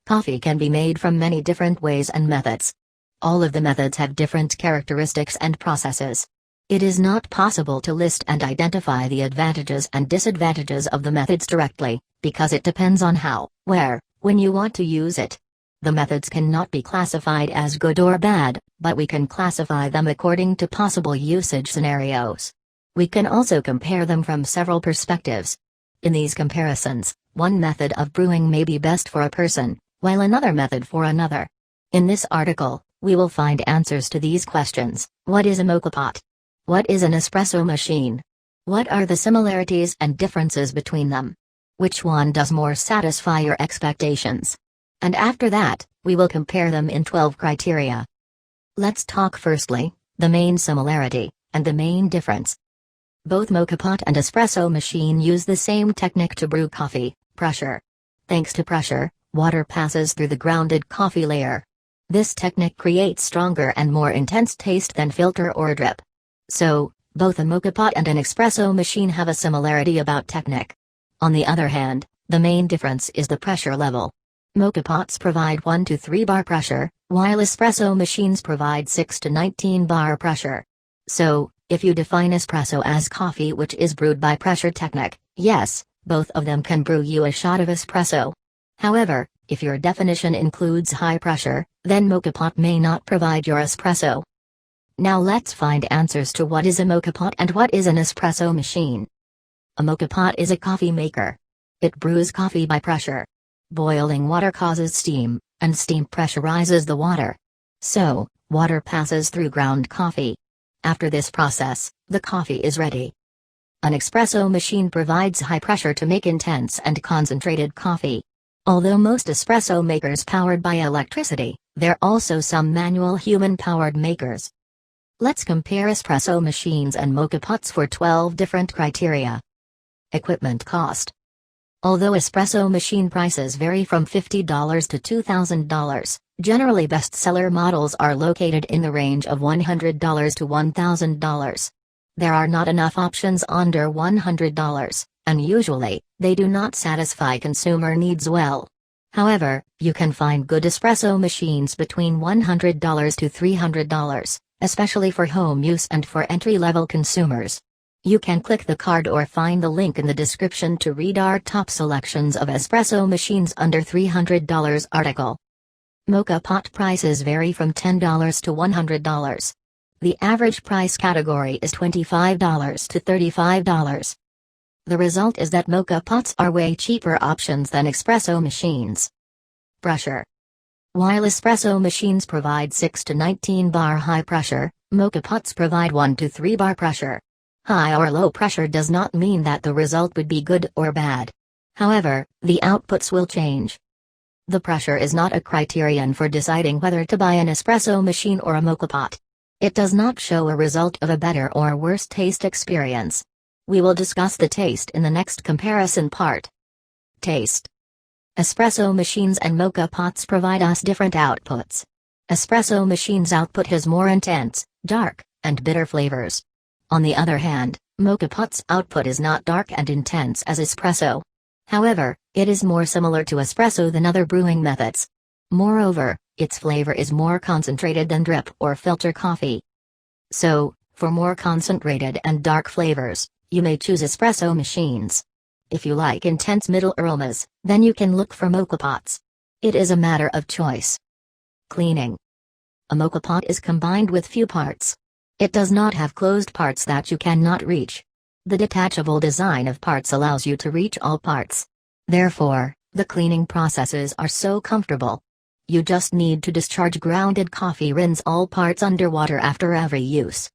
Coffee can be made from many different ways and methods. All of the methods have different characteristics and processes. It is not possible to list and identify the advantages and disadvantages of the methods directly, because it depends on how, where, when you want to use it. The methods cannot be classified as good or bad, but we can classify them according to possible usage scenarios. We can also compare them from several perspectives. In these comparisons, one method of brewing may be best for a person, while another method for another. In this article, we will find answers to these questions. What is a moka pot? What is an espresso machine? What are the similarities and differences between them? Which one does more satisfy your expectations? And after that, we will compare them in 12 criteria. Let's talk firstly, the main similarity, and the main difference. Both moka pot and espresso machine use the same technique to brew coffee, pressure. Thanks to pressure, water passes through the grounded coffee layer. This technique creates stronger and more intense taste than filter or drip. So, both a moka pot and an espresso machine have a similarity about technique. On the other hand, the main difference is the pressure level. Moka pots provide 1 to 3 bar pressure, while espresso machines provide 6 to 19 bar pressure. So, if you define espresso as coffee which is brewed by pressure technique, yes, both of them can brew you a shot of espresso. However, if your definition includes high pressure, then moka pot may not provide your espresso. Now let's find answers to what is a moka pot and what is an espresso machine. A moka pot is a coffee maker. It brews coffee by pressure. Boiling water causes steam, and steam pressurizes the water. So, water passes through ground coffee. After this process, the coffee is ready. An espresso machine provides high pressure to make intense and concentrated coffee. Although most espresso makers powered by electricity, there are also some manual human-powered makers. Let's compare espresso machines and moka pots for 12 different criteria. Equipment cost. Although espresso machine prices vary from $50 to $2,000, generally bestseller models are located in the range of $100 to $1,000. There are not enough options under $100, and usually, they do not satisfy consumer needs well. However, you can find good espresso machines between $100 to $300, especially for home use and for entry-level consumers. You can click the card or find the link in the description to read our top selections of espresso machines under $300 article. Moka pot prices vary from $10 to $100. The average price category is $25 to $35. The result is that moka pots are way cheaper options than espresso machines. Pressure. While espresso machines provide 6 to 19 bar high pressure, moka pots provide 1 to 3 bar pressure. High or low pressure does not mean that the result would be good or bad. However, the outputs will change. The pressure is not a criterion for deciding whether to buy an espresso machine or a moka pot. It does not show a result of a better or worse taste experience. We will discuss the taste in the next comparison part. Taste. Espresso machines and moka pots provide us different outputs. Espresso machines' output has more intense, dark, and bitter flavors. On the other hand, moka pot's output is not dark and intense as espresso. However, it is more similar to espresso than other brewing methods. Moreover, its flavor is more concentrated than drip or filter coffee. So, for more concentrated and dark flavors, you may choose espresso machines. If you like intense middle aromas, then you can look for moka pots. It is a matter of choice. Cleaning. A moka pot is combined with few parts. It does not have closed parts that you cannot reach. The detachable design of parts allows you to reach all parts. Therefore, the cleaning processes are so comfortable. You just need to discharge grounded coffee, rinse all parts under water after every use.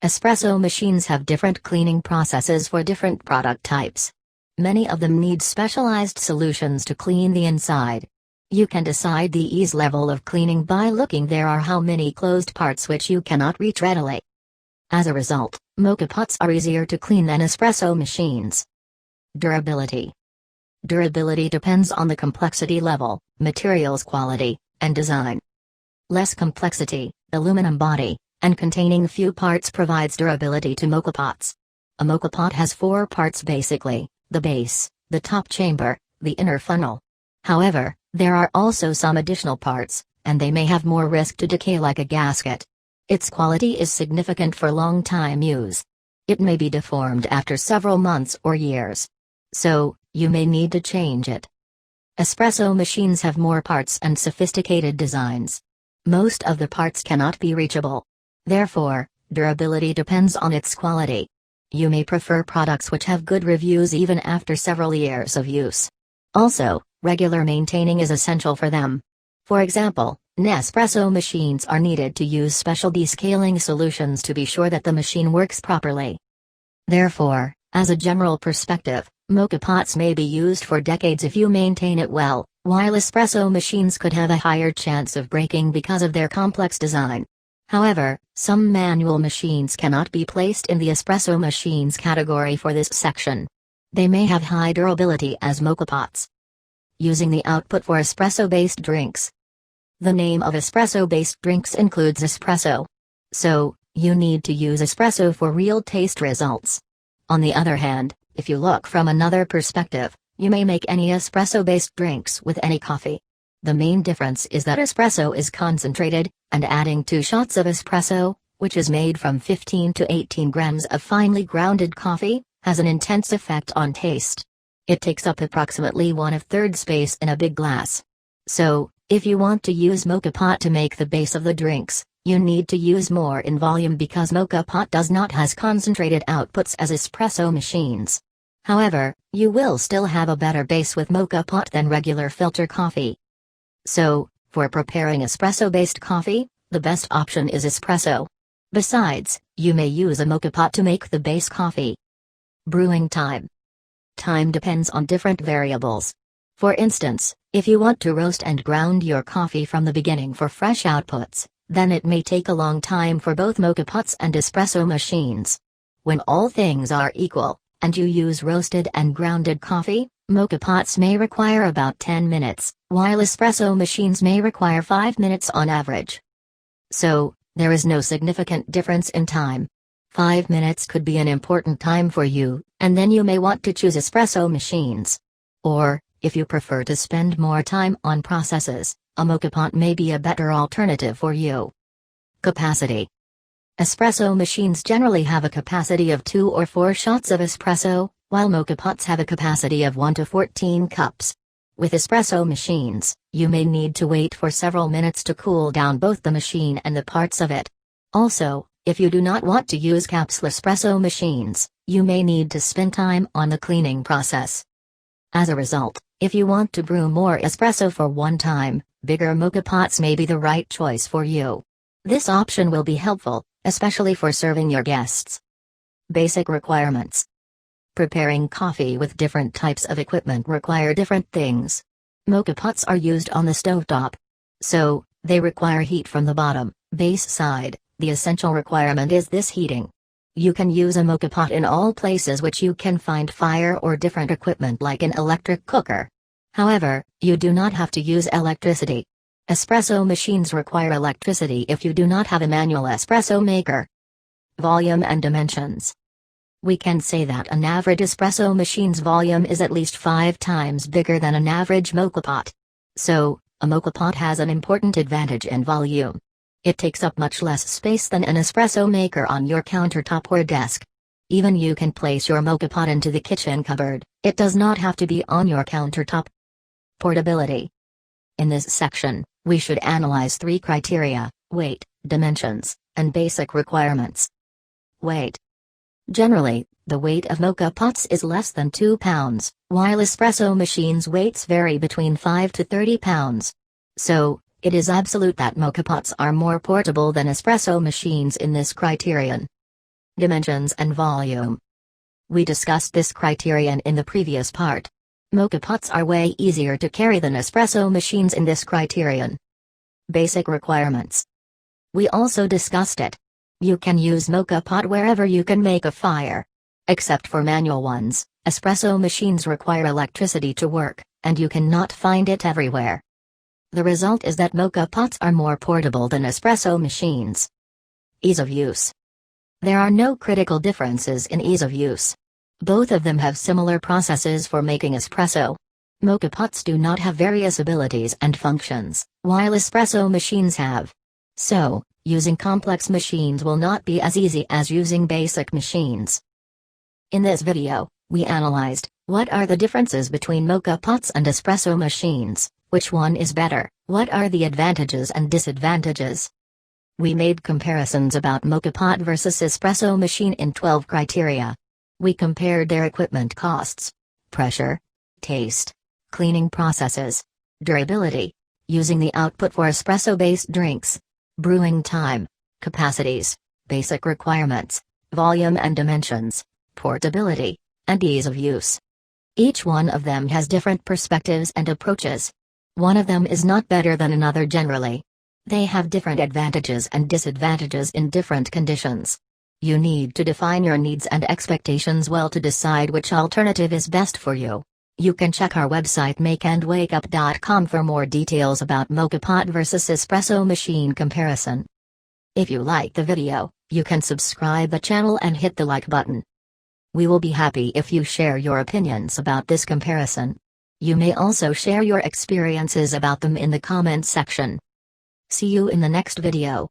Espresso machines have different cleaning processes for different product types. Many of them need specialized solutions to clean the inside. You can decide the ease level of cleaning by looking there are how many closed parts which you cannot reach readily. As a result, moka pots are easier to clean than espresso machines. Durability. Durability depends on the complexity level, materials quality, and design. Less complexity, aluminum body, and containing few parts provides durability to moka pots. A moka pot has 4 parts basically: the base, the top chamber, the inner funnel. However, There are also some additional parts, and they may have more risk to decay, like a gasket. Its quality is significant for long time use. It may be deformed after several months or years. So, you may need to change it. Espresso machines have more parts and sophisticated designs. Most of the parts cannot be reachable. Therefore, durability depends on its quality. You may prefer products which have good reviews even after several years of use. Also, regular maintaining is essential for them. For example, Nespresso machines are needed to use special descaling solutions to be sure that the machine works properly. Therefore, as a general perspective, Moka pots may be used for decades if you maintain it well, while espresso machines could have a higher chance of breaking because of their complex design. However, some manual machines cannot be placed in the espresso machines category for this section. They may have high durability as Moka pots. Using the output for espresso-based drinks. The name of espresso-based drinks includes espresso. So, you need to use espresso for real taste results. On the other hand, if you look from another perspective, you may make any espresso-based drinks with any coffee. The main difference is that espresso is concentrated, and adding 2 shots of espresso, which is made from 15 to 18 grams of finely grounded coffee, has an intense effect on taste. It takes up approximately 1/3 space in a big glass. So, if you want to use Moka pot to make the base of the drinks, you need to use more in volume because Moka pot does not has concentrated outputs as espresso machines. However, you will still have a better base with Moka pot than regular filter coffee. So, for preparing espresso-based coffee, the best option is espresso. Besides, you may use a Moka pot to make the base coffee. Brewing time. Time depends on different variables. For instance, if you want to roast and ground your coffee from the beginning for fresh outputs, then it may take a long time for both Moka pots and espresso machines. When all things are equal, and you use roasted and grounded coffee, Moka pots may require about 10 minutes, while espresso machines may require 5 minutes on average. So, there is no significant difference in time. 5 minutes could be an important time for you, and then you may want to choose espresso machines. Or, if you prefer to spend more time on processes, a Moka pot may be a better alternative for you. Capacity. Espresso machines generally have a capacity of 2 or 4 shots of espresso, while Moka pots have a capacity of 1 to 14 cups. With espresso machines, you may need to wait for several minutes to cool down both the machine and the parts of it. Also, if you do not want to use capsule espresso machines, you may need to spend time on the cleaning process. As a result, if you want to brew more espresso for one time, bigger Moka pots may be the right choice for you. This option will be helpful, especially for serving your guests. Basic requirements. Preparing coffee with different types of equipment require different things. Moka pots are used on the stovetop. So, they require heat from the bottom, base side. The essential requirement is this heating. You can use a Moka pot in all places which you can find fire or different equipment like an electric cooker. However, you do not have to use electricity. Espresso machines require electricity if you do not have a manual espresso maker. Volume and dimensions. We can say that an average espresso machine's volume is at least 5 times bigger than an average Moka pot. So, a Moka pot has an important advantage in volume. It takes up much less space than an espresso maker on your countertop or desk. Even you can place your Moka pot into the kitchen cupboard, it does not have to be on your countertop. Portability. In this section, we should analyze 3 criteria: weight, dimensions, and basic requirements. Weight. Generally, the weight of Moka pots is less than 2 pounds, while espresso machines' weights vary between 5 to 30 pounds. So, it is absolute that Moka pots are more portable than espresso machines in this criterion. Dimensions and volume. We discussed this criterion in the previous part. Moka pots are way easier to carry than espresso machines in this criterion. Basic requirements. We also discussed it. You can use Moka pot wherever you can make a fire. Except for manual ones, espresso machines require electricity to work, and you cannot find it everywhere. The result is that Moka pots are more portable than espresso machines. Ease of use. There are no critical differences in ease of use. Both of them have similar processes for making espresso. Moka pots do not have various abilities and functions, while espresso machines have. So, using complex machines will not be as easy as using basic machines. In this video, we analyzed, what are the differences between Moka pots and espresso machines, which one is better, what are the advantages and disadvantages. We made comparisons about Moka pot versus espresso machine in 12 criteria. We compared their equipment costs, pressure, taste, cleaning processes, durability, using the output for espresso-based drinks, brewing time, capacities, basic requirements, volume and dimensions, portability, and ease of use. Each one of them has different perspectives and approaches. One of them is not better than another generally. They have different advantages and disadvantages in different conditions. You need to define your needs and expectations well to decide which alternative is best for you. You can check our website makeandwakeup.com for more details about Moka pot versus espresso machine comparison. If you like the video, you can subscribe the channel and hit the like button. We will be happy if you share your opinions about this comparison. You may also share your experiences about them in the comments section. See you in the next video.